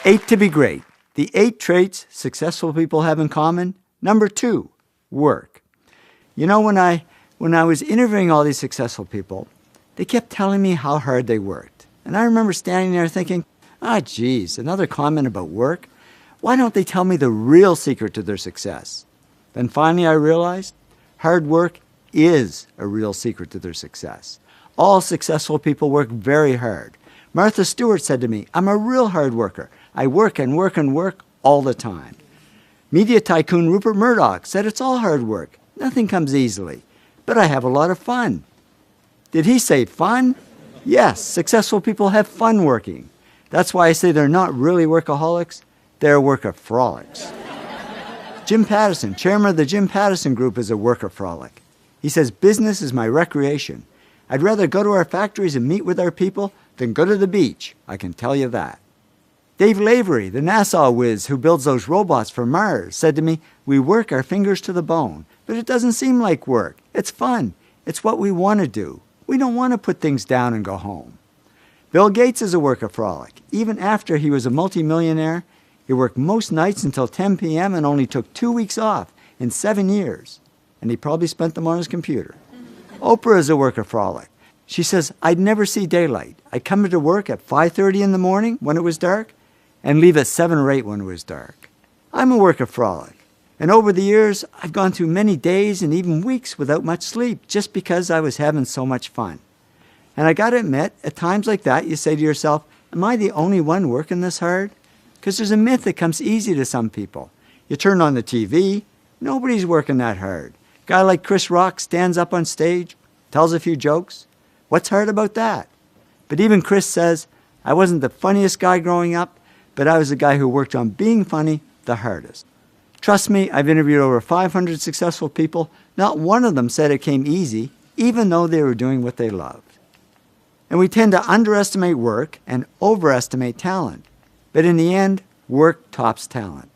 8 to be great. The 8 traits successful people have in common. Number 2, work. You know, when I was interviewing all these successful people, they kept telling me how hard they worked. And I remember standing there thinking, geez, another comment about work? Why don't they tell me the real secret to their success? Then finally I realized hard work is a real secret to their success. All successful people work very hard. Martha Stewart said to me, I'm a real hard worker. I work and work and work all the time. Media tycoon Rupert Murdoch said it's all hard work. Nothing comes easily. But I have a lot of fun. Did he say fun? Yes, successful people have fun working. That's why I say they're not really workaholics, they're workaholics. Jim Pattison, chairman of the Jim Pattison Group, is a workaholic. He says, business is my recreation. I'd rather go to our factories and meet with our people than go to the beach, I can tell you that. Dave Lavery, the NASA whiz who builds those robots for Mars, said to me, we work our fingers to the bone, but it doesn't seem like work. It's fun. It's what we want to do. We don't want to put things down and go home. Bill Gates is a workaholic. Even after he was a multimillionaire, he worked most nights until 10 p.m. and only took 2 weeks off in 7 years. And he probably spent them on his computer. Oprah is a workaholic. She says, I'd never see daylight. I'd come into work at 5:30 in the morning when it was dark and leave at 7 or 8 when it was dark. I'm a workaholic. And over the years, I've gone through many days and even weeks without much sleep just because I was having so much fun. And I got to admit, at times like that, you say to yourself, am I the only one working this hard? Because there's a myth that comes easy to some people. You turn on the TV, nobody's working that hard. A guy like Chris Rock stands up on stage, tells a few jokes. What's hard about that? But even Chris says, I wasn't the funniest guy growing up, but I was the guy who worked on being funny the hardest. Trust me, I've interviewed over 500 successful people. Not one of them said it came easy, even though they were doing what they loved. And we tend to underestimate work and overestimate talent. But in the end, work tops talent.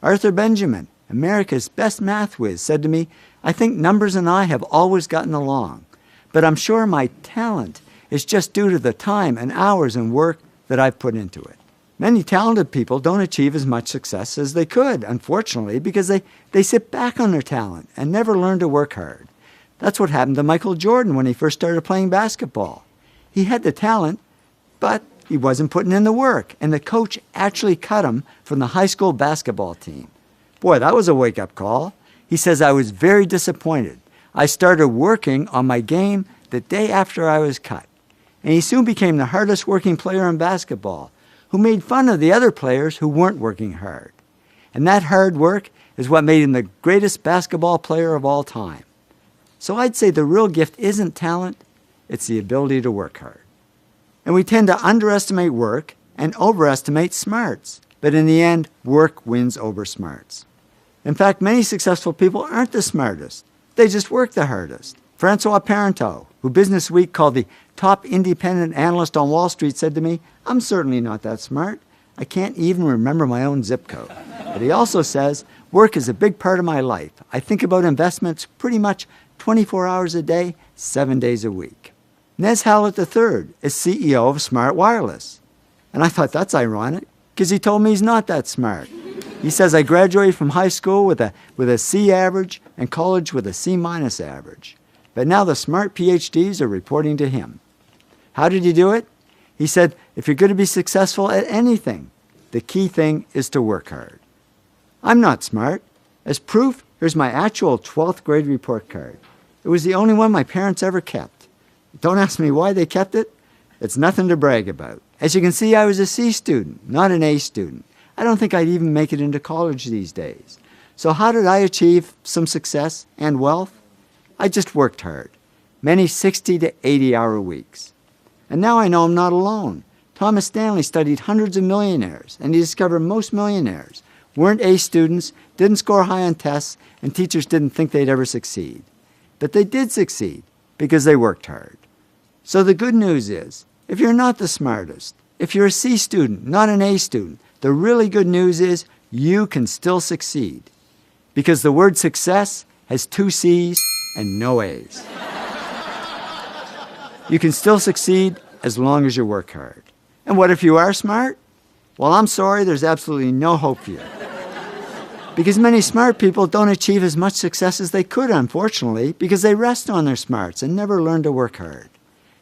Arthur Benjamin, America's best math whiz, said to me, I think numbers and I have always gotten along, but I'm sure my talent is just due to the time and hours and work that I've put into it. Many talented people don't achieve as much success as they could, unfortunately, because they sit back on their talent and never learn to work hard. That's what happened to Michael Jordan when he first started playing basketball. He had the talent, but he wasn't putting in the work, and the coach actually cut him from the high school basketball team. Boy, that was a wake-up call. He says, I was very disappointed. I started working on my game the day after I was cut. And he soon became the hardest working player in basketball, who made fun of the other players who weren't working hard. And that hard work is what made him the greatest basketball player of all time. So I'd say the real gift isn't talent, it's the ability to work hard. And we tend to underestimate work and overestimate smarts. But in the end, work wins over smarts. In fact, many successful people aren't the smartest. They just work the hardest. Francois Parenteau, who Business Week called the top independent analyst on Wall Street, said to me, I'm certainly not that smart. I can't even remember my own zip code. But he also says, work is a big part of my life. I think about investments pretty much 24 hours a day, 7 days a week. Nez Hallett III is CEO of Smart Wireless. And I thought that's ironic, because he told me he's not that smart. He says, I graduated from high school with a C average and college with a C- average. But now the smart PhDs are reporting to him. How did he do it? He said, if you're going to be successful at anything, the key thing is to work hard. I'm not smart. As proof, here's my actual 12th grade report card. It was the only one my parents ever kept. Don't ask me why they kept it. It's nothing to brag about. As you can see, I was a C student, not an A student. I don't think I'd even make it into college these days. So how did I achieve some success and wealth? I just worked hard. Many 60 to 80-hour weeks. And now I know I'm not alone. Thomas Stanley studied hundreds of millionaires, and he discovered most millionaires weren't A students, didn't score high on tests, and teachers didn't think they'd ever succeed. But they did succeed because they worked hard. So the good news is, if you're not the smartest, if you're a C student, not an A student, the really good news is you can still succeed. Because the word success has 2 C's and no A's. You can still succeed as long as you work hard. And what if you are smart? Well, I'm sorry, there's absolutely no hope for you. Because many smart people don't achieve as much success as they could, unfortunately, because they rest on their smarts and never learn to work hard.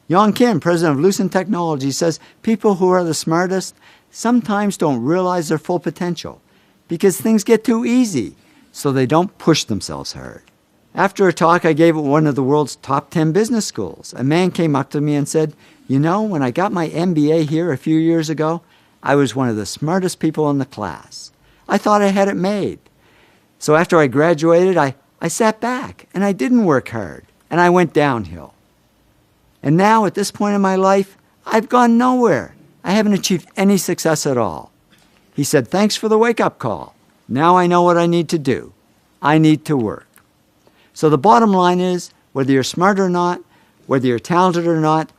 Yong Kim, president of Lucent Technology, says people who are the smartest sometimes don't realize their full potential because things get too easy, so they don't push themselves hard. After a talk I gave at one of the world's top 10 business schools, a man came up to me and said, "You know, when I got my MBA here a few years ago, I was one of the smartest people in the class. I thought I had it made. So after I graduated, I sat back and I didn't work hard and I went downhill. And now at this point in my life, I've gone nowhere. I haven't achieved any success at all." He said, "Thanks for the wake-up call. Now I know what I need to do. I need to work." So the bottom line is, whether you're smart or not, whether you're talented or not,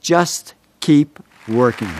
just keep working.